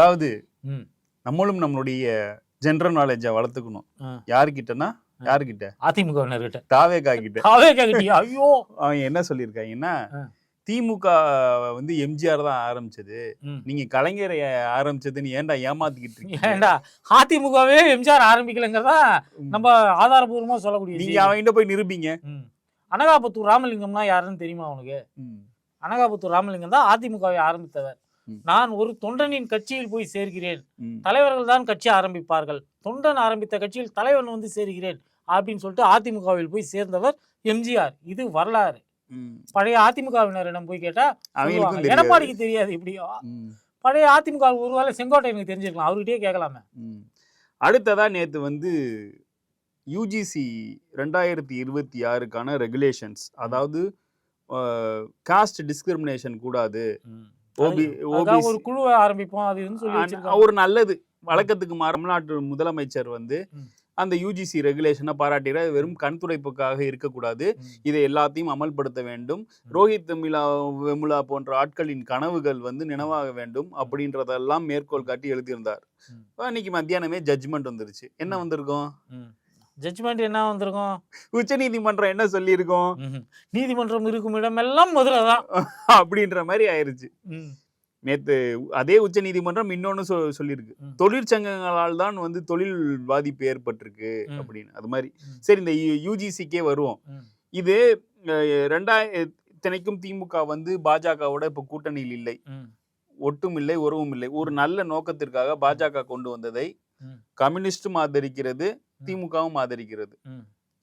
அதாவது நம்மளும் நம்மளுடைய ஜெனரல் நாலேஜை வளர்த்துக்கணும். யாருக்கிட்டனா யாருக்கிட்ட? அதிமுகவினர்கிட்ட. தாவேகா கிட்ட. தாவேகா கிட்டயா? ஐயோ, அவன் என்ன சொல்லியிருக்காங்கன்னா, திமுக வந்து எம்ஜிஆர் தான் ஆரம்பிச்சது, நீங்க கலைஞரை ஆரம்பிச்சதுன்னு ஏன்டா ஏமாத்திக்கிட்டு இருக்கீங்க? ஏன்டா அதிமுகவே எம்ஜிஆர் ஆரம்பிக்கலங்கிறதா நம்ம ஆதாரபூர்வமா சொல்லக்கூடிய. நீங்க அவன்கிட்ட போய் நிரூபிங்க. அனகாபுத்தூர் ராமலிங்கம்னா யாருன்னு தெரியுமா அவனுக்கு? அனகாபுத்தூர் ராமலிங்கம் தான் அதிமுகவை ஆரம்பித்தவர். நான் ஒரு தொண்டனின் கட்சியில் போய் சேர்கிறேன், தலைவர்கள் தான் கட்சி ஆரம்பிப்பார்கள், தொண்டன் ஆரம்பித்த கட்சியில் தலைவன் வந்து சேர்கிறேன் அப்படின்னு சொல்லிட்டு அதிமுகவில் போய் சேர்ந்தவர் எம்ஜிஆர். இது வரலாறு. பழைய அதிமுகவினரிடம் போய் கேட்டா எடப்பாடிக்கு தெரியாது. இப்படியோ பழைய அதிமுக ஒருவேளை செங்கோட்டையனுக்கு தெரிஞ்சிருக்கலாம், அவர்கிட்டயே கேட்கலாமே. அடுத்ததா நேத்து வந்து யூஜிசி 2026க்கான ரெகுலேஷன்ஸ், அதாவது காஸ்ட் டிஸ்கிரிமினேஷன் கூடாது, ஒரு குழுவை ஆரம்பிப்போம் அதுன்னு சொல்லி ஒரு நல்லது வழக்கத்துக்கு தமிழ்நாட்டு முதலமைச்சர் வந்து அந்த யூஜிசி ரெகுலேஷனை பாராட்டுகிற. வெறும் கண்துடைப்புக்காக இருக்கக்கூடாது, இதை எல்லாத்தையும் அமல்படுத்த வேண்டும், ரோஹித் வெமுலா போன்ற ஆட்களின் கனவுகள் வந்து நினைவாக வேண்டும் அப்படின்றதெல்லாம் மேற்கோள் காட்டி எழுதியிருந்தார். இன்னைக்கு மத்தியானமே ஜட்ஜ்மெண்ட் வந்துருச்சு. என்ன வந்திருக்கும்? ஜட்ஜ்மெண்ட் என்ன வந்திருக்கும்? உச்ச நீதிமன்றம் என்ன சொல்லியிருக்கோம்? நீதிமன்றம் இருக்கும் இடமெல்லாம் மதுரைதான் அப்படின்ற மாதிரி ஆயிருச்சு. நேத்து அதே உச்ச நீதிமன்றம் இன்னொன்னு சொல்லியிருக்கு, தொழிற்சங்கங்களால் தான் வந்து தொழில் பாதிப்பு ஏற்பட்டிருக்கு அப்படின்னு. அது மாதிரி சரி, இந்த யூஜிசிக்கே வருவோம். இது இத்தனைக்கும் திமுக வந்து பாஜகவோட இப்ப கூட்டணியில் இல்லை, ஒட்டும் இல்லை, உறவும் இல்லை. ஒரு நல்ல நோக்கத்திற்காக பாஜக கொண்டு வந்ததை கம்யூனிஸ்டும் ஆதரிக்கிறது, திமுகவும் ஆதரிக்கிறது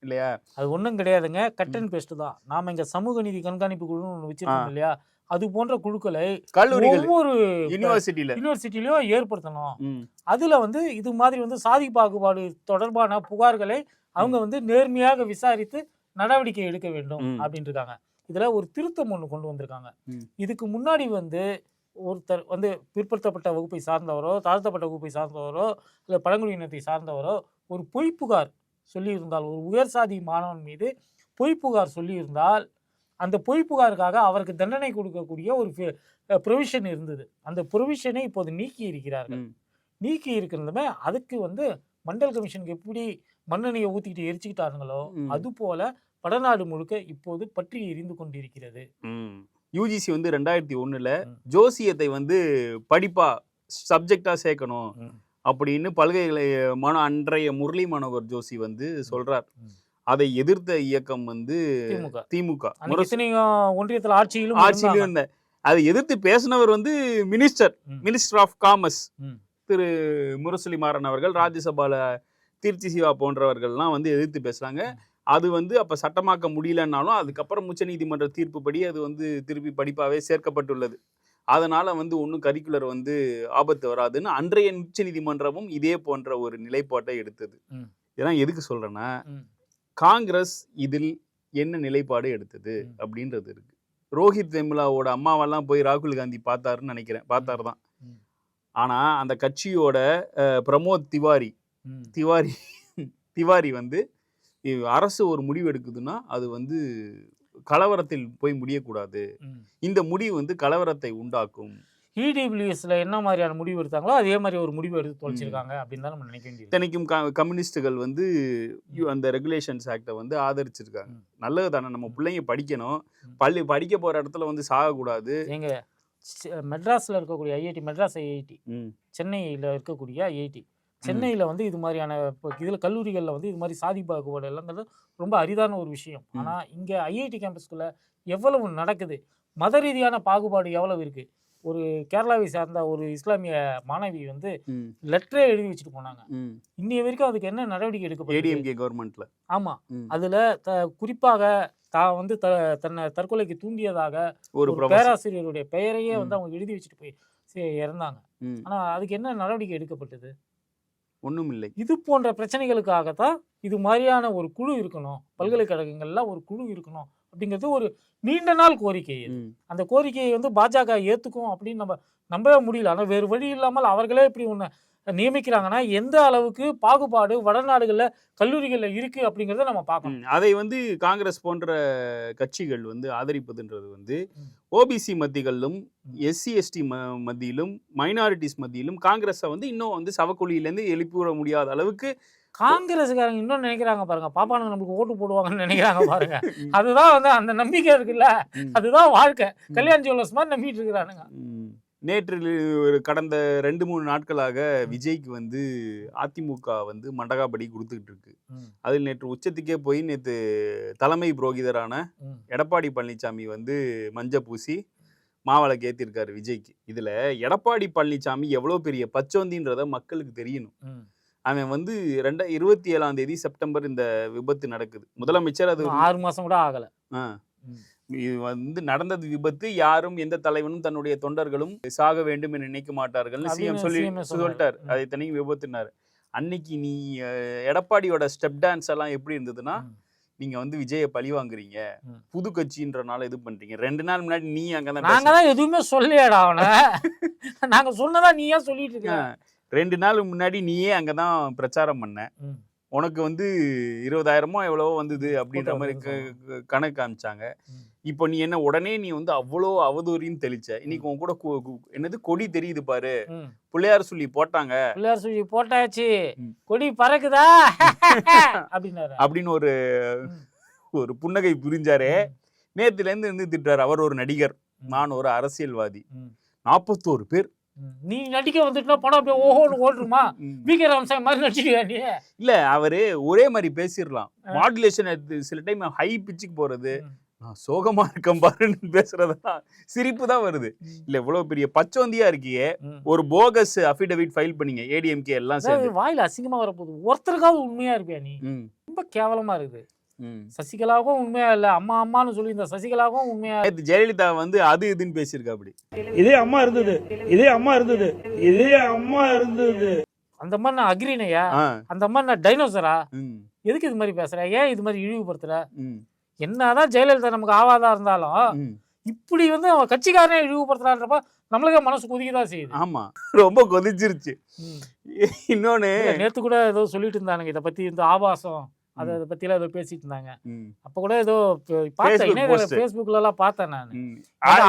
இல்லையா? அது ஒன்றும் கிடையாதுங்க, கட் அண்ட் பேஸ்ட் தான். நாம இங்க சமூக நீதி கண்காணிப்பு குழுன்னு ஒன்று வச்சிருக்கோம் இல்லையா? அது போன்ற குழுக்களை ஒவ்வொரு யூனிவர்சிட்டிலையும் ஏற்படுத்தணும். அதுல வந்து இது மாதிரி வந்து சாதி பாகுபாடு தொடர்பான புகார்களை அவங்க வந்து நேர்மையாக விசாரித்து நடவடிக்கை எடுக்க வேண்டும் அப்படின்னு இருக்காங்க. இதுல ஒரு திருத்தம் ஒன்று கொண்டு வந்திருக்காங்க. இதுக்கு முன்னாடி வந்து ஒருத்தர் வந்து பிற்படுத்தப்பட்ட வகுப்பை சார்ந்தவரோ, தாழ்த்தப்பட்ட வகுப்பை சார்ந்தவரோ, இல்லை பழங்குடியினத்தை சார்ந்தவரோ ஒரு பொய் புகார் சொல்லியிருந்தால், ஒரு உயர் சாதி மாணவன் மீது பொய் புகார் சொல்லியிருந்தால், அந்த பொய் புகாருக்காக அவருக்கு தண்டனை கொடுக்கக்கூடிய ஒரு ப்ரொவிஷன் இருந்தது. அந்த ப்ரொவிஷனை இப்போது நீக்கி இருக்கிறார்கள். நீக்கி இருக்கிறதுமே அதுக்கு வந்து மண்டல் கமிஷனுக்கு எப்படி மண்ணெண்ணையை ஊற்றிக்கிட்டு எரிச்சுக்கிட்டாருங்களோ அது போல வடநாடு முழுக்க இப்போது பற்றி எரிந்து கொண்டிருக்கிறது. யூஜிசி வந்து 2001 ஜோசியத்தை வந்து படிப்பா சப்ஜெக்டா சேர்க்கணும் அப்படின்னு அன்றைய முரளி மனோகர் ஜோஷி வந்து சொல்றார். அதை எதிர்த்த இயக்கம் வந்து திமுக. ஒன்றியத்தில் ஆட்சியிலும் இருந்த அதை எதிர்த்து பேசினவர் வந்து மினிஸ்டர் ஆஃப் காமர்ஸ் திரு முரசொலி மாறன் அவர்கள், ராஜ்யசபால தீர்த்தி சிவா போன்றவர்கள்லாம் வந்து எதிர்த்து பேசுறாங்க. அது வந்து அப்ப சட்டமாக்க முடியலன்னாலும் அதுக்கப்புறம் உச்ச நீதிமன்ற தீர்ப்புப்படி அது வந்து திருப்பி படிப்பாவே சேர்க்கப்பட்டுள்ளது. அதனால வந்து ஒன்றும் கரிக்குலர் வந்து ஆபத்து வராதுன்னு அன்றைய உச்ச நீதிமன்றமும் இதே போன்ற ஒரு நிலைப்பாட்டை எடுத்தது. இதெல்லாம் எதுக்கு சொல்றேன்னா, காங்கிரஸ் இதில் என்ன நிலைப்பாடு எடுத்தது அப்படின்றது இருக்கு. ரோஹித் வெமுலாவோட அம்மாவெல்லாம் போய் ராகுல் காந்தி பார்த்தாருன்னு நினைக்கிறேன், பார்த்தாருதான். ஆனா அந்த கட்சியோட பிரமோத் திவாரி வந்து அரசு ஒரு முடிவு எடுக்குதுன்னா அது வந்து கலவரத்தில் போய் முடியக்கூடாது, இந்த முடிவு வந்து கலவரத்தை உண்டாக்கும். இடபிள்யூஎஸ்ல என்ன மாதிரியான முடிவு எடுத்தாங்களோ அதே மாதிரி ஒரு முடிவு எடுத்து தொலைச்சிருக்காங்க அப்படின்னு தான் நம்ம நினைக்க வேண்டியது. இத்தனைக்கும் கம்யூனிஸ்டுகள் வந்து அந்த ரெகுலேஷன்ஸ் ஆக்டை வந்து ஆதரிச்சிருக்காங்க. நல்லது தானே, நம்ம பிள்ளைங்க படிக்கணும், படிக்க போற இடத்துல வந்து சாகக்கூடாது. எங்க மெட்ராஸ்ல இருக்கக்கூடிய ஐஐடி, மெட்ராஸ் ஐஐடி, சென்னையில் இருக்கக்கூடிய ஐஐடி, சென்னையில் வந்து இது மாதிரியான இதில் கல்லூரிகளில் வந்து இது மாதிரி சாதி பாகுபாடு எல்லாங்கிறது ரொம்ப அரிதான ஒரு விஷயம். ஆனால் இங்கே ஐஐடி கேம்பஸ்குள்ளே எவ்வளவு நடக்குது, மத ரீதியான பாகுபாடு எவ்வளவு இருக்குது. ஒரு கேரளாவை சார்ந்த ஒரு இஸ்லாமிய மாணவி வந்து லெட்டரே எழுதி வச்சுட்டு போனாங்க. இன்னைய வரைக்கும் அதுக்கு என்ன நடவடிக்கை எடுக்கப்பட்டது கவர்மெண்ட்ல? ஆமாம், அதில் குறிப்பாக வந்து தன்னை தற்கொலைக்கு தூண்டியதாக ஒரு பேராசிரியருடைய பெயரையே வந்து அவங்க எழுதி வச்சுட்டு போய் இறந்தாங்க. ஆனால் அதுக்கு என்ன நடவடிக்கை எடுக்கப்பட்டது? ஒன்றும் இல்லை. இது போன்ற பிரச்சனைகளுக்காகத்தான் இது மாதிரியான ஒரு குழு இருக்கணும், பல்கலைக்கழகங்கள்ல ஒரு குழு இருக்கணும் அப்படிங்கிறது ஒரு நீண்ட நாள் கோரிக்கை. அந்த கோரிக்கையை வந்து பாஜக ஏத்துக்கும் அப்படின்னு நம்ம நம்பவே முடியல. ஆனா வேறு வழி இல்லாமல் அவர்களே இப்படி ஒண்ணு நியமிக்கிறாங்கன்னா எந்த அளவுக்கு பாகுபாடு வடநாடுகள்ல கல்லூரிகள்ல இருக்கு அப்படிங்கறத நம்ம பார்க்கணும். அதை வந்து காங்கிரஸ் போன்ற கட்சிகள் வந்து ஆதரிப்பதுன்றது வந்து ஓபிசி மத்தியிலும் எஸ்சி எஸ்டி மத்தியிலும் மைனாரிட்டிஸ் மத்தியிலும் காங்கிரஸை வந்து இன்னும் வந்து சவக்குழியிலேருந்து எழுப்பிவிட முடியாத அளவுக்கு காங்கிரஸ்காரங்க இன்னும் நினைக்கிறாங்க பாருங்க, பாப்பானுங்க நமக்கு ஓட்டு போடுவாங்கன்னு நினைக்கிறாங்க பாருங்க. அதுதான் வந்து அந்த நம்பிக்கை இருக்குல்ல, அதுதான் வாழ்க்கை. கல்யாண ஜுவல்லர்ஸ் மாதிரி நம்பிட்டு இருக்கிறானுங்க. நேற்று கடந்த 2-3 நாட்களாக விஜய்க்கு வந்து அதிமுக வந்து மண்டகாபடி கொடுத்துக்கிட்டு இருக்கு. அதில் நேற்று உச்சத்துக்கே போய் நேற்று தலைமை புரோகிதரான எடப்பாடி பழனிசாமி வந்து மஞ்சள் பூசி மாவிளக்கு ஏற்றிருக்காரு விஜய்க்கு. இதில் எடப்பாடி பழனிசாமி எவ்வளோ பெரிய பச்சோந்தின்றத மக்களுக்கு தெரியணும். அவன் வந்து 27 செப்டம்பர் இந்த விபத்து நடக்குது. முதலமைச்சர் அது 6 மாசம் கூட ஆகல. இது வந்து நடந்தது விபத்து. யாரும் எந்த தலைவனும் தன்னுடைய தொண்டர்களும் சாக வேண்டும் என்று நினைக்க மாட்டார்கள் சிஎம் சொல்லிட்டார். அதை தனிக்கு விபத்துனாரு. அன்னைக்கு நீ எடப்பாடியோட ஸ்டெப் டான்ஸ் எல்லாம் எப்படி இருந்ததுன்னா, நீங்க வந்து விஜய பழி வாங்குறீங்க, புது கட்சின்றனால இது பண்றீங்க. 2 நாள் முன்னாடி நீ அங்கதான் நாங்க தான் எதுவுமே சொல்லியாடா அவன. நாங்க சொன்னதா நீ ஏன் சொல்லிட்டு இருக்க? 2 நாள் முன்னாடி நீயே அங்கதான் பிரச்சாரம் பண்ண. உனக்கு வந்து 20,000மோ எவ்வளவோ வந்தது அப்படின்ற மாதிரி கணக்கு காமிச்சாங்க. இப்போ நீ என்ன உடனே நீ வந்து அவ்வளோ அவதூறின்னு தெளிச்ச. இன்னைக்கு உன் கூட என்னது கொடி தெரியுது பாரு, பிள்ளையார் சொல்லி போட்டாங்க, பிள்ளையார் சொல்லி போட்டாச்சு, கொடி பறக்குதா அப்படின்னு ஒரு புன்னகை புரிஞ்சாரே. நேத்துல இருந்து திட்டாரு. அவர் ஒரு நடிகர், நான் ஒரு அரசியல்வாதி. 41 பேர் நீ நடிக்க வந்துட்டா படம் அப்படியே ஓஹோன்னு ஓடுமா? விகே ராமசாமி மாதிரி நடிச்சிருக்கா நீ? இல்ல, அவரு ஒரே மாதிரி பேசிடலாம். மாடுலேஷன் சில டைம் ஹை பிச்சுக்கு போறது, நான் சோகமா இருக்கேன் பாருன்னு பேசுறதெல்லாம் சிரிப்பு தான் வருது. இல்ல இவ்வளவு பெரிய பச்சோந்தியா இருக்கியே, ஒரு போகஸ் அஃபிடவிட் ஃபைல் பண்ணீங்க ஏடிஎம்கே எல்லாம் சேர்ந்து. வாயில அசிங்கமா வரப்போகுது. ஒருத்தருக்காவது உண்மையா இருப்பியா நீ? ரொம்ப கேவலமா இருக்குது. சசிகலாவும் உண்மையா இல்ல, அம்மா அம்மான்னு சொல்லி இந்த சசிகலாவும் உண்மையா. ஜெயலலிதா வந்து அது இதுன்னு பேசியிருக்கா. அப்படி இதே அம்மா இருந்தது, இதே அம்மா இருந்தது, இதே அம்மா இருந்தது. அந்த மாதிரி நான் அக்ரினையா? அந்த மாதிரி நான் டைனோசரா? எதுக்கு இது மாதிரி பேசுற? ஏன் இது மாதிரி இழிவுபடுத்துற? என்னதான் ஜெயலலிதா நமக்கு ஆவாதா இருந்தாலும் இப்படி வந்து அவன் கட்சிக்காரனே இழிவுபடுத்துறான்றப்ப நம்மளுக்கே மனசு கொதிக்கதான் செய்யுது. ஆமா, ரொம்ப கொதிச்சிருச்சு. இன்னொன்னு நேத்து கூட ஏதோ சொல்லிட்டு இருந்தானுங்க இதை பத்தி, இந்த ஆபாசம் அதை பத்திலாம் ஏதோ பேசிட்டு இருந்தாங்க. அப்ப கூட ஏதோ பார்த்தேன், பேஸ்புக்ல எல்லாம் பார்த்தேன் நான்.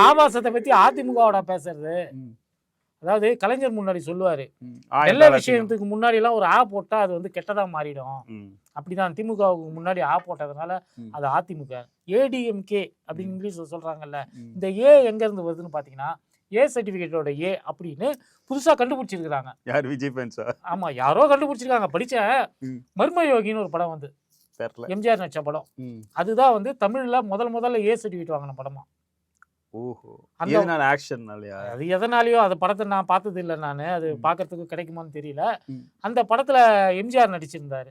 ஆபாசத்தை பத்தி அதிமுகவோட பேசுறது. அதாவது கலைஞர் முன்னாடி சொல்லுவாரு, எல்லா விஷயத்துக்கு முன்னாடி எல்லாம் ஒரு ஆ போட்டா அது வந்து கெட்டதா மாறிடும். அப்படிதான் திமுகவுக்கு முன்னாடி ஆ போட்டதுனால அது அதிமுக. ஏடிஎம்கே அப்படின்னு இங்கிலீஷ்ல சொல்றாங்கல்ல, இந்த ஏ எங்க இருந்து வருதுன்னு பாத்தீங்கன்னா ஏ சர்டிபிகேட்டோட ஏ அப்படின்னு புதுசா கண்டுபிடிச்சிருக்காங்க. யார்? விஜய் ஃபேன்ஸா? ஆமா, யாரோ கண்டுபிடிச்சிருக்காங்க. படிச்ச மர்மயோகின்னு ஒரு படம் வந்து எம்ஜிஆர் நடிச்ச படம். அதுதான் வந்து தமிழ்ல முதல்ல ஏ சர்டிபிகேட் வாங்கின படமா. ஓஹோ, அதனால ஆக்ஷன்னாலயா? அது எதனாலயோ அந்த படத்தை நான் பார்த்தது இல்லை. நான் அது பார்க்கறதுக்கு கிடைக்குமான்னு தெரியல. அந்த படத்துல எம்ஜிஆர் நடிச்சிருந்தாரு.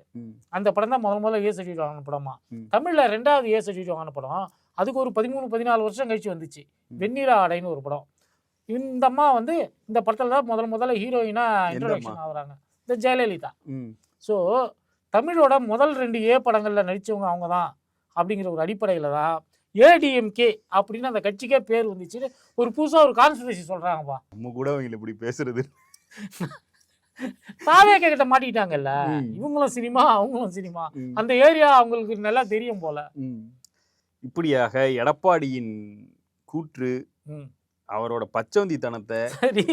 அந்த படம் தான் முதல்ல ஏ சர்டிஃபிகேட் வாங்கின படமா. தமிழ்ல 2வது ஏ சர்டிஃபிகேட் வாங்கின படம். அதுக்கு ஒரு 13-14 வருஷம் கழிச்சு வந்துச்சு. வெண்ணிலா ஆடைன்னு ஒரு படம். இந்த அம்மா வந்து இந்த படத்துல தான் முதல்ல ஹீரோயினா இன்ட்ரோடக்ஷன் ஆகுறாங்க, இந்த ஜெயலலிதா. ஸோ தமிழோட முதல் 2 ஏ படங்கள்ல நடிச்சவங்க அவங்க தான் அப்படிங்கிற ஒரு அடிப்படையில தான் ஏடிஎம்கே அப்படின்னு அந்த கட்சிக்கே பேர் வந்துச்சு. ஒரு புதுசா ஒரு கான்ஸ்பிரசி சொல்றாங்கப்பா. நம்ம கூட அவங்க இப்படி பேசுறது தாவேக கிட்ட மாட்டிட்டாங்கல்ல. இவங்களும் சினிமா, அவங்களும் சினிமா. அந்த ஏரியா அவங்களுக்கு நல்லா தெரியும் போல. இப்படியாக எடப்பாடியின் கூற்று, அவரோட பச்சோந்தித்தனத்தை. சரி,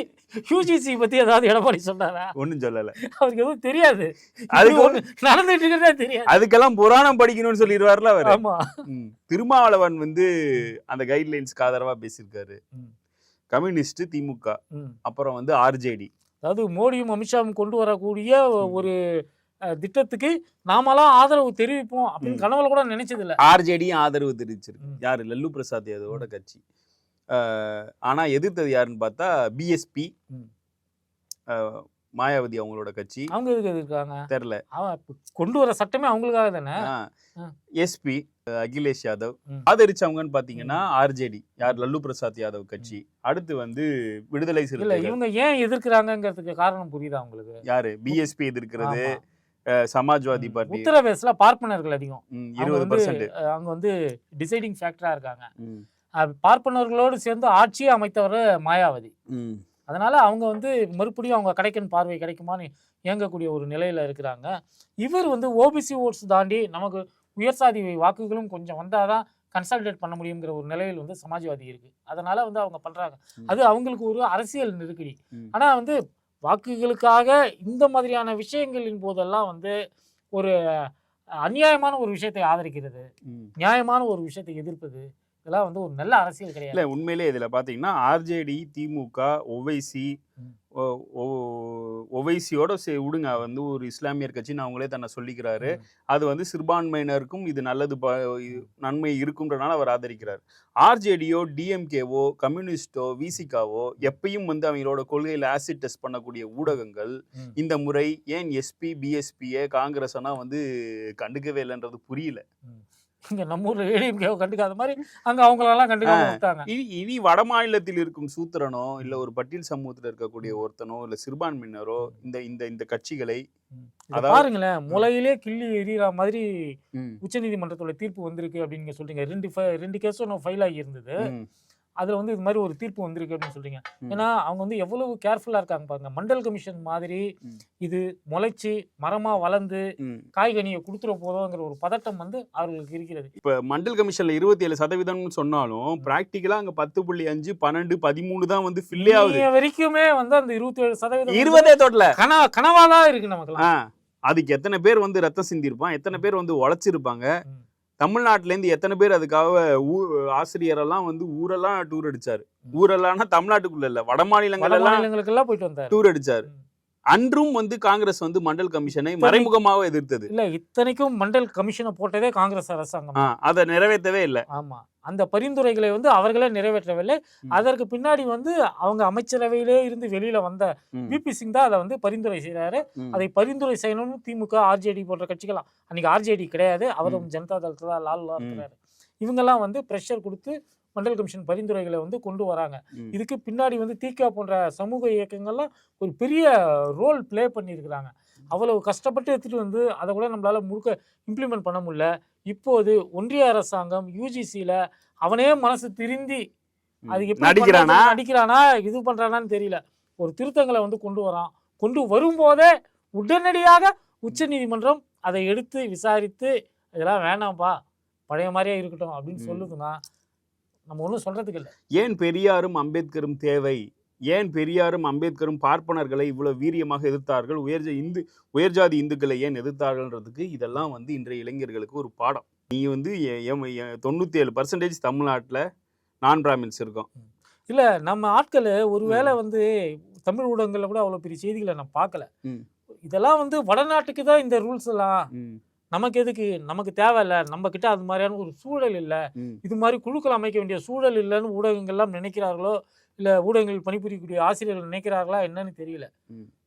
யூஜிசி பத்தி ஏதாவது எடப்பாடி சொன்னாரா? ஒன்னும் சொல்லல. அவருக்கு எதுவும் தெரியாது, அதுக்கு நடந்துட்டு இருக்கிறதே தெரியாது. அதுக்கெல்லாம் புராணம் படிக்கணும்னு சொல்லிடுவார்ல அவர். ஆமா, திருமாவளவன் வந்து அந்த கைட்லைன்ஸ்க்கு ஆதரவா பேசியிருக்காரு. கம்யூனிஸ்ட், திமுக, அப்புறம் வந்து ஆர்ஜேடி, அதாவது மோடியும் அமித்ஷாவும் கொண்டு வரக்கூடிய ஒரு திட்டத்துக்கு நாமெல்லாம் ஆதரவு தெரிவிப்போம் அப்படின்னு கனவுல கூட நினைச்சது இல்லை. ஆர்ஜேடியும் ஆதரவு தெரிவிச்சிருக்கு. யாரு? லல்லு பிரசாத் யாதவோட கட்சி. ஆனா எதிர்த்தது யாருன்னு பார்த்தா பிஎஸ்பி, மாயாவதி அவங்களோட கட்சி. அவங்க எதுக்கு எதிர்க்காங்க தெரியல. கொண்டு வர சட்டமே அவங்களுக்காக தானே. எஸ்பி அகிலேஷ் யாதவ் ஆதரிச்சவங்கன்னு பாத்தீங்கன்னா ஆர்ஜேடி, யார்? லல்லு பிரசாத் யாதவ் கட்சி. அடுத்து வந்து விடுதலை சிறுத்தைகள். இவங்க ஏன் எதிர்க்கிறாங்கிறதுக்கு காரணம் புரியுதா உங்களுக்கு? யாரு? பிஎஸ்பி எதிர்க்கிறது, சமாஜ்வாதி பார்ட்டி. உத்தரப்பிரதேசல பார்ப்பனர்கள் அதிகம், 20%. அங்க வந்து டிசைடிங் ஃபேக்டரா இருக்காங்க. பார்ப்பனர்களோடு சேர்ந்து ஆட்சியை அமைத்தவர் மாயாவதி. அதனால அவங்க வந்து மறுபடியும் அவங்க கிடைக்கும் பார்வை கிடைக்குமான்னு இயங்கக்கூடிய ஒரு நிலையில இருக்கிறாங்க. இவர் வந்து ஓபிசி ஓட்ஸ் தாண்டி நமக்கு உயர்சாதி வாக்குகளும் கொஞ்சம் வந்தாதான் கன்சாலிடேட் பண்ண முடியுங்கிற ஒரு நிலையில் வந்து சமாஜ்வாதி இருக்கு. அதனால வந்து அவங்க பண்றாங்க. அது அவங்களுக்கு ஒரு அரசியல் நெருக்கடி. ஆனா வந்து வாக்குகளுக்காக இந்த மாதிரியான விஷயங்களின் போதெல்லாம் வந்து ஒரு அநியாயமான ஒரு விஷயத்தை ஆதரிக்கிறது, நியாயமான ஒரு விஷயத்தை எதிர்ப்பது, இதெல்லாம் வந்து ஒரு நல்ல அரசியல் கிடையாது. இல்லை, உண்மையிலே இதில் பார்த்தீங்கன்னா ஆர்ஜேடி, திமுக, ஒவைசியோட விடுங்க, வந்து ஒரு இஸ்லாமியர் கட்சின்னு அவங்களே தன்னை சொல்லிக்கிறாரு. அது வந்து சிறுபான்மையினருக்கும் இது நல்லது நன்மை இருக்குன்றனால அவர் ஆதரிக்கிறார். ஆர்ஜேடியோ, டிஎம்கேவோ, கம்யூனிஸ்டோ, விசிகாவோ எப்பயும் வந்து அவங்களோட கொள்கையில் ஆசிட் டெஸ்ட் பண்ணக்கூடிய ஊடகங்கள் இந்த முறை ஏன் எஸ்பி, பிஎஸ்பியை காங்கிரஸ் ஆனால் வந்து கண்டுக்கவே இல்லைன்றது புரியல. இங்க நம்ம ஊர்ல ஏடிஎம்கே கண்டுக்காத மாதிரி அங்க அவங்களெல்லாம் கண்டுக்காம விட்டாங்க. இனி வட மாநிலத்தில் இருக்கும் சூத்திரனோ இல்ல ஒரு பட்டியல் சமூகத்தில் இருக்கக்கூடிய ஒருத்தனோ இல்ல சிறுபான்மையினரோ இந்த இந்த இந்த கட்சிகளை பாருங்களேன், முளையிலே கிள்ளி எறிகிற மாதிரி உச்சநீதிமன்றத்தோட தீர்ப்பு வந்திருக்கு அப்படின்னு சொல்றீங்க. 2 கேஸும் ஃபைல் ஆகி இருந்தது. அதுல வந்து இது மாதிரி ஒரு தீர்ப்பு வந்திருக்கு அப்படின்னு சொல்றீங்க. ஏன்னா அவங்க வந்து எவ்வளவு கேர்ஃபுல்லா இருக்காங்க பாருங்க. மண்டல் கமிஷன் மாதிரி இது முளைச்சு மரமா வளர்ந்து காய்கனியை கொடுத்துட போதோங்கிற ஒரு பதட்டம் வந்து அவர்களுக்கு இருக்கிறது. இப்ப மண்டல் கமிஷன்ல 27% சொன்னாலும் பிராக்டிகலா அங்க 10.5, 12, 13 தான் வந்து ஃபில்லே ஆகுது. வரைக்குமே வந்து அந்த 27% 20 தொட்டல கனவாதான் இருக்கு நமக்கு. அதுக்கு எத்தனை பேர் வந்து ரத்தம் சிந்திருப்பான், எத்தனை பேர் வந்து உழைச்சிருப்பாங்க. தமிழ்நாட்டிலேருந்து எத்தனை பேர் அதுக்காக ஆசிரியரெல்லாம் வந்து ஊரெல்லாம் டூர் அடிச்சாரு. ஊரெல்லாம்னா தமிழ்நாட்டுக்குள்ள இல்ல, வட மாநிலங்களுக்கெல்லாம் போயிட்டு வந்தாரு, டூர் அடிச்சாரு. அன்றும் வந்து காங்கிரஸ் வந்து மண்டல் கமிஷனை மறைமுகமாக எதிர்த்தது இல்ல. இத்தனைக்கும் மண்டல் கமிஷனை போட்டதே காங்கிரஸ் அரசாங்கம், அதை நிறைவேற்றவே இல்லை. ஆமா, அந்த பரிந்துரைகளை வந்து அவர்களே நிறைவேற்றவில்லை. அதற்கு பின்னாடி வந்து அவங்க அமைச்சரவையிலே இருந்து வெளியில வந்த விபி சிங் தான் அதை வந்து பரிந்துரை செய்யறாரு. அதை பரிந்துரை செய்யணும்னு திமுக, ஆர்ஜேடி போன்ற கட்சிகளாம், அன்னைக்கு ஆர்ஜேடி கிடையாது, அவரும் ஜனதா தளத்துல தான் லால்லா இருக்கிறாரு, இவங்கெல்லாம் வந்து ப்ரெஷர் கொடுத்து மண்டல் கமிஷன் பரிந்துரைகளை வந்து கொண்டு வராங்க. இதுக்கு பின்னாடி வந்து திக போன்ற சமூக இயக்கங்கள்லாம் ஒரு பெரிய ரோல் பிளே பண்ணியிருக்கிறாங்க. அவ்வளவு கஷ்டப்பட்டு எடுத்துட்டு வந்து அதை கூட நம்மளால முழுக்க இம்ப்ளிமெண்ட் பண்ண முடியல. இப்போது ஒன்றிய அரசாங்கம் யூஜிசியில அவனே மனசு திருந்தி அதுக்கு நடிக்கிறானா இது பண்றானான்னு தெரியல, ஒரு திருத்தங்களை வந்து கொண்டு வரான். கொண்டு வரும்போதே உடனடியாக உச்ச நீதிமன்றம் அதை எடுத்து விசாரித்து இதெல்லாம் வேணாம்ப்பா, பழைய மாதிரியே இருக்கட்டும் அப்படின்னு சொல்லுதுன்னா நம்ம ஒன்றும் சொல்றதுக்கு இல்லை. ஏன் பெரியாரும் அம்பேத்கரும் தேவை, ஏன் பெரியாரும் அம்பேத்கரும் பார்ப்பனர்களை இவ்வளவு வீரியமாக எதிர்த்தார்கள், உயர்ஜாதி இந்துக்களை ஏன் எதிர்த்தார்கள்ன்றதுக்கு இதெல்லாம் வந்து இன்றைய இளைஞர்களுக்கு ஒரு பாடம். நீ வந்து 97% தமிழ்நாட்டில் நான் பிராமின்ஸ் இருக்கோம். இல்லை, நம்ம ஆட்கள் ஒருவேளை வந்து தமிழ் ஊடகங்களில் கூட அவ்வளோ பெரிய செய்திகளை நான் பார்க்கல. இதெல்லாம் வந்து வடநாட்டுக்கு தான் இந்த ரூல்ஸ் எல்லாம், நமக்கு எதுக்கு, நமக்கு தேவையில்லை, நம்ம கிட்ட அது மாதிரியான ஒரு சூழல் இல்லை, இது மாதிரி குழுக்கள் அமைக்க வேண்டிய சூழல் இல்லைன்னு ஊடகங்கள்லாம் நினைக்கிறார்களோ இல்லை ஊடகங்கள் பணிபுரியக்கூடிய ஆசிரியர்கள் நினைக்கிறார்களா என்னன்னு தெரியல.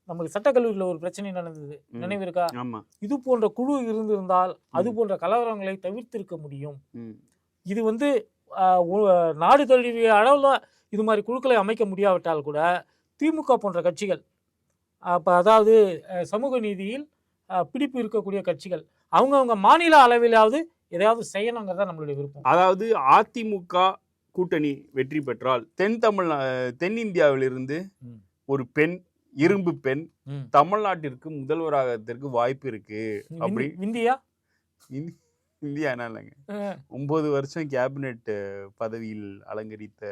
நமக்கு சட்டக்கல்லூரியில் ஒரு பிரச்சனை நடந்தது, நினைவு இருக்கா? இது போன்ற குழு இருந்திருந்தால் அது போன்ற கலவரங்களை தவிர்த்திருக்க முடியும். இது வந்து நாடு தழுவிய அளவில் இது மாதிரி குழுக்களை அமைக்க முடியாவிட்டால் கூட திமுக போன்ற கட்சிகள், அப்போ அதாவது சமூக நீதியில் பிடிப்பு இருக்கக்கூடிய கட்சிகள், அவங்கவுங்க மாநில அளவிலாவது எதையாவது செய்யணுங்கிறதா நம்மளுடைய விருப்பம். அதாவது அதிமுக கூட்டணி வெற்றி பெற்றால் தென்னிந்தியாவிலிருந்து ஒரு பெண், இரும்பு பெண் தமிழ்நாட்டிற்கு முதல்வராகிறதுக்கு வாய்ப்பு இருக்கு. அப்படி இந்தியா என்ன இல்லைங்க, 9 வருஷம் கேபினெட் பதவியில் அலங்கரித்த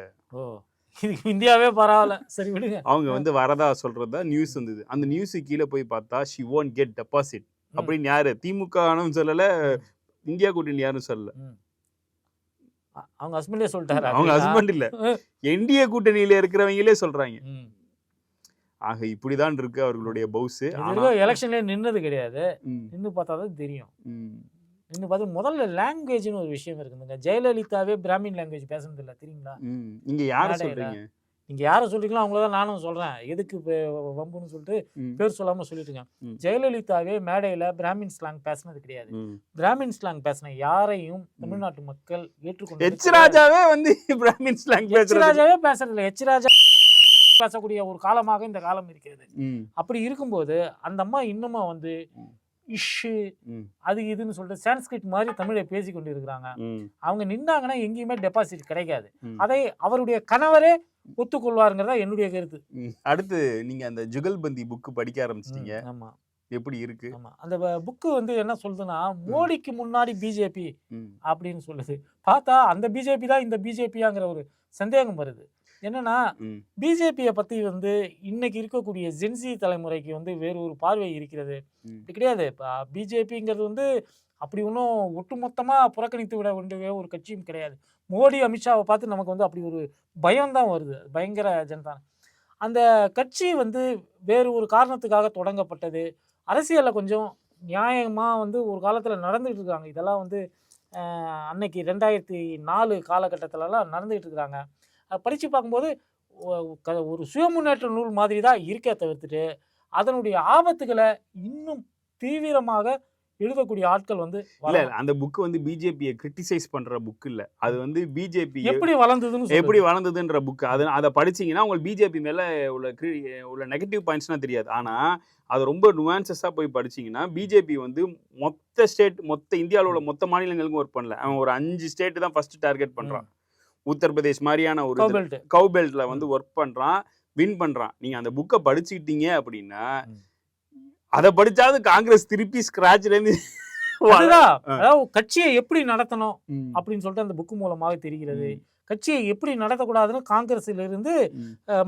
இந்தியாவே பரவாயில்ல, சரி விடுங்க. அவங்க வந்து வரதா சொல்றதா நியூஸ் வந்தது. அந்த நியூஸ் கீழே போய் பார்த்தா she won't get deposit அப்படின்னு யாரு, திமுக சொல்லல, இந்தியா கூட்டணி யாரும் சொல்லல, அவங்க ஹஸ்பண்டே சொல்லிட்டாரு. அவங்க ஹஸ்பண்ட் இல்ல, என்டிஏ கூட்டணியில இருக்கிறவங்களே சொல்றாங்க. ஆக இப்படிதான் இருக்கு அவர்களுடைய பவுஸ். எலெக்ஷன்ல நின்னது கிடையாது, நின்று பார்த்தாதான் தெரியும். இன்னும் பார்த்து முதல்ல லாங்குவேஜ்னு ஒரு விஷயம் இருக்குதுங்க. ஜெயலலிதாவே பிராமின் லாங்குவேஜ் பேசுனது இல்லை, தெரியுங்களா? இங்க யாரை சொல்றீங்க? நீங்க யாரை சொல்றீங்களோ அவங்களதான் நானும் சொல்றேன். எதுக்கு வம்புன்னு சொல்லிட்டு பேர் சொல்லாம சொல்லிட்டுங்க. ஜெயலலிதாவே மேடையில பிராமின் ஸ்லாங் பேசினது கிடையாது. பிராமின் ஸ்லாங் பேசின யாரையும் தமிழ்நாட்டு மக்கள் ஏற்றுக்கொண்டு, எச்ராஜாவே வந்து பிராமின் ஸ்லாங் எச்ராஜாவே பேசுறது இல்லை. எச்ராஜா பேசக்கூடிய ஒரு காலமாக இந்த காலம் இருக்கிறது. அப்படி இருக்கும்போது அந்த அம்மா இன்னுமா வந்து இஷ்ஷு அது இதுன்னு சொல்லிட்டு சான்ஸ்கிரிட் மாதிரி தமிழை பேசி கொண்டு இருக்கிறாங்க. அவங்க நின்னாங்கன்னா எங்கேயுமே டெபாசிட் கிடைக்காது. அதை அவருடைய கணவரே ஒத்துக்கொள்வாருங்கிறதா என்னுடைய கருத்து. அடுத்து நீங்க அந்த ஜுகல்பந்தி புக்கு படிக்க ஆரம்பிச்சிட்டீங்க. ஆமா, எப்படி இருக்கு? ஆமா, அந்த புக்கு வந்து என்ன சொல்லுதுன்னா, மோடிக்கு முன்னாடி பிஜேபி அப்படின்னு சொல்லுது. பார்த்தா அந்த பிஜேபி தான் இந்த பிஜேபியாங்கிற ஒரு சந்தேகம் வருது. என்னன்னா பிஜேபியை பத்தி வந்து இன்னைக்கு இருக்கக்கூடிய ஜென்சி தலைமுறைக்கு வந்து வேறு ஒரு பார்வை இருக்கிறது. இது கிடையாது. பிஜேபிங்கிறது வந்து அப்படி ஒன்றும் ஒட்டுமொத்தமா புறக்கணித்து விட வேண்டிய ஒரு கட்சியும் கிடையாது. மோடி அமித்ஷாவை பார்த்து நமக்கு வந்து அப்படி ஒரு பயம்தான் வருது. பயங்கர ஜனதா. அந்த கட்சி வந்து வேறு ஒரு காரணத்துக்காக தொடங்கப்பட்டது. அரசியலில் கொஞ்சம் நியாயமாக வந்து ஒரு காலத்தில் நடந்துகிட்டு இருக்காங்க. இதெல்லாம் வந்து அன்னைக்கு 2004 காலகட்டத்திலலாம் நடந்துகிட்டு இருக்கிறாங்க. படித்து பார்க்கும்போது ஒரு சுயமுன்னேற்ற நூல் மாதிரி தான் இருக்கே தவிர்த்துட்டு அதனுடைய ஆபத்துகளை இன்னும் தீவிரமாக எழுதக்கூடிய ஆட்கள் வந்து இல்ல. அந்த புக் வந்து பிஜேபியை கிரிட்டிசைஸ் பண்ற புக் இல்ல. அது வந்து பிஜேபி எப்படி வளர்ந்ததுன்ற புக். அதை படிச்சீங்கன்னா உங்களுக்கு பிஜேபி மேல உள்ள நெகட்டிவ் பாயிண்ட்ஸ்னா தெரியாது. ஆனா அது ரொம்ப நுவான்சஸா போய் படிச்சீங்கன்னா பிஜேபி வந்து மொத்த இந்தியாவில் உள்ள மொத்த மாநிலங்களுக்கும் ஒர்க் பண்ணல. அவன் ஒரு 5 ஸ்டேட் தான் ஃபர்ஸ்ட் டார்கெட் பண்றான். உத்தரப்பிரதேஷ் மாதிரியான ஒரு கவுபெல்ட்ல வந்து ஒர்க் பண்றான், வின் பண்றான். நீங்க அந்த புக்கை படிச்சுக்கிட்டீங்க அப்படின்னா அதை படிச்சாவது காங்கிரஸ் திருப்பி ஸ்கிராச்ல இருந்து கட்சியை எப்படி நடத்தணும் அப்படின்னு சொல்லிட்டு அந்த புக்கு மூலமாக தெரிகிறது. கட்சியை எப்படி நடத்தக்கூடாதுன்னு காங்கிரஸ்ல இருந்து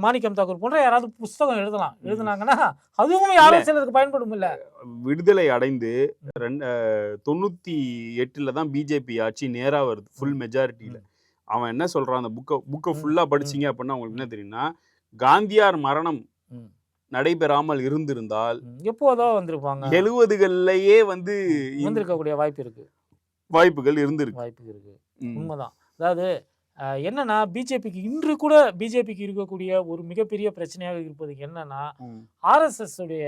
மாணிக்கம் தாக்கூர் போன்ற யாராவது புஸ்தகம் எழுதுனாங்கன்னா அதுவும் யாரும் சிலருக்கு பயன்படும். இல்ல, விடுதலை அடைந்து 98 தான் பிஜேபி ஆட்சி நேரா வருது ஃபுல் மெஜாரிட்டியில. அவன் என்ன சொல்றான், அந்த புக்கை ஃபுல்லா படிச்சீங்க அப்படின்னா உங்களுக்கு என்ன தெரியும்னா, காந்தியார் மரணம் நடைபெறாமல் இருந்திருந்தால் எப்போதோ வந்திருப்பாங்க. 70கள்லயே வந்து வந்திருக்கக்கூடிய வாய்ப்புகள் இருந்திருக்கு. உண்மைதான். அதாவது என்னன்னா பிஜேபிக்கு இன்று கூட பிஜேபிக்கு இருக்கக்கூடிய ஒரு மிகப்பெரிய பிரச்சனையாக இருப்பது என்னன்னா, ஆர்எஸ்எஸ் உடைய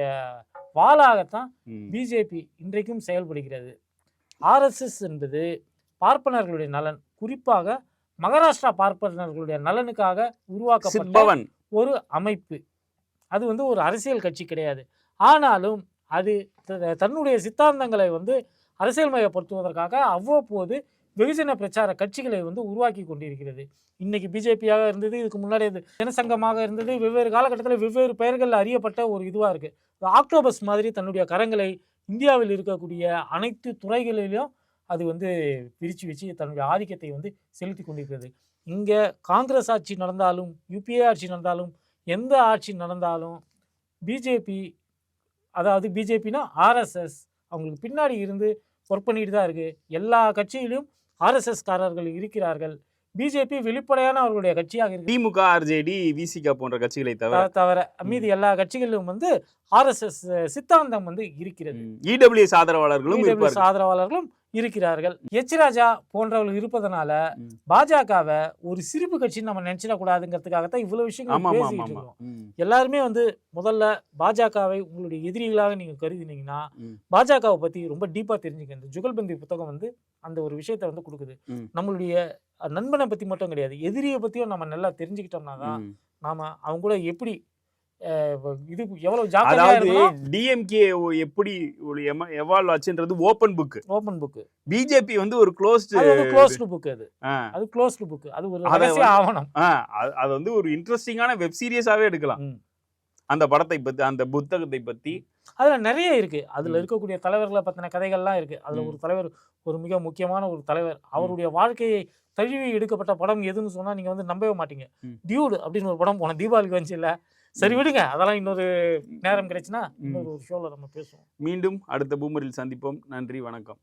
வாளாகத்தான் பிஜேபி இன்றைக்கும் செயல்படுகிறது. ஆர்எஸ்எஸ் என்பது பார்ப்பனர்களுடைய நலன், குறிப்பாக மகாராஷ்டிரா பார்ப்பனர்களுடைய நலனுக்காக உருவாக்கப்பட்ட ஒரு அமைப்பு. அது வந்து ஒரு அரசியல் கட்சி கிடையாது. ஆனாலும் அது தன்னுடைய சித்தாந்தங்களை வந்து அரசியல் மயப்படுத்துவதற்காக அவ்வப்போது வெகுஜன பிரச்சார கட்சிகளை வந்து உருவாக்கி கொண்டிருக்கிறது. இன்னைக்கு பிஜேபியாக இருந்தது, இதுக்கு முன்னாடி ஜனசங்கமாக இருந்தது. வெவ்வேறு காலகட்டத்தில் வெவ்வேறு பெயர்கள் அறியப்பட்ட ஒரு இதுவாக இருக்குது. ஆக்டோபஸ் மாதிரி தன்னுடைய கரங்களை இந்தியாவில் இருக்கக்கூடிய அனைத்து துறைகளிலும் அது வந்து பிரித்து வச்சு தன்னுடைய ஆதிக்கத்தை வந்து செலுத்தி கொண்டிருக்கிறது. இங்கே காங்கிரஸ் ஆட்சி நடந்தாலும் யூபிஏ ஆட்சி நடந்தாலும் எந்த ஆட்சி நடந்தாலும் பிஜேபி, அதாவது பிஜேபினா ஆர்எஸ்எஸ் அவங்களுக்கு பின்னாடி இருந்து ஒர்க் பண்ணிட்டு தான் இருக்குது. எல்லா கட்சியிலும் ஆர்எஸ்எஸ் காரர்கள் இருக்கிறார்கள். பிஜேபி வெளிப்படையான அவர்களுடைய கட்சியாக இருக்கு. திமுக, ஆர்ஜேடி, விசிக போன்ற கட்சிகளை தவிர மீதி எல்லா கட்சிகளிலும் வந்து ஆர்எஸ்எஸ் சித்தாந்தம் வந்து இருக்கிறது. இடபிள்யூஎஸ் ஆதரவாளர்களும் இருக்கிறார்கள். எச் ராஜா போன்றவர்கள் இருப்பதனால பாஜகவை ஒரு சிரிப்பு கட்சின்னு நம்ம நினைச்சிடக்கூடாதுங்கிறதுக்காகத்தான் இவ்வளவு விஷயங்கள் பேசிட்டு இருக்கோம். எல்லாருமே வந்து முதல்ல பாஜகவை உங்களுடைய எதிரிகளாக நீங்க கருதினீங்கன்னா பாஜகவை பத்தி ரொம்ப டீப்பா தெரிஞ்சுக்க இந்த ஜுகல்பந்தி புத்தகம் வந்து அந்த ஒரு விஷயத்த வந்து கொடுக்குது. நம்மளுடைய நண்பனை பத்தி மட்டும் கிடையாது, எதிரியை பத்தியும் நம்ம நல்லா தெரிஞ்சுக்கிட்டோம்னா தான் நாம அவங்க கூட எப்படி இது எவ்வளவு ஜாக்கிரதையா டிஎம்கே எப்படி எவால்வ் ஆச்சுன்றது ஓபன் புக். பிஜேபி வந்து ஒரு க்ளோஸ்டு புக். அது க்ளோஸ்டு புக். அது ஒரு ரகசிய ஆவணம். அது வந்து ஒரு இன்ட்ரெஸ்டிங்கான வெப் சீரிஸாவே எடுக்கலாம். அந்த படத்தை பத்தி, அந்த புத்தகத்தை பத்தி அதுல நிறைய இருக்கு. அதுல இருக்கக்கூடிய தலைவர்களை பத்தின கதைகள்லாம் இருக்கு. அதுல ஒரு தலைவர், ஒரு மிக முக்கியமான ஒரு தலைவர், அவருடைய வாழ்க்கையை தழுவி எடுக்கப்பட்ட படம் எதுன்னு சொன்னா நீங்க வந்து நம்பவே மாட்டீங்க. டியூட் அப்படின்னு ஒரு படம் போன தீபாவளிக்கு வந்துச்சு இல்ல. சரி விடுங்க, அதெல்லாம் இன்னொரு நேரம் கிடைச்சுன்னா இன்னொரு ஒரு ஷோல நம்ம பேசுவோம். மீண்டும் அடுத்த பூமரில் சந்திப்போம். நன்றி, வணக்கம்.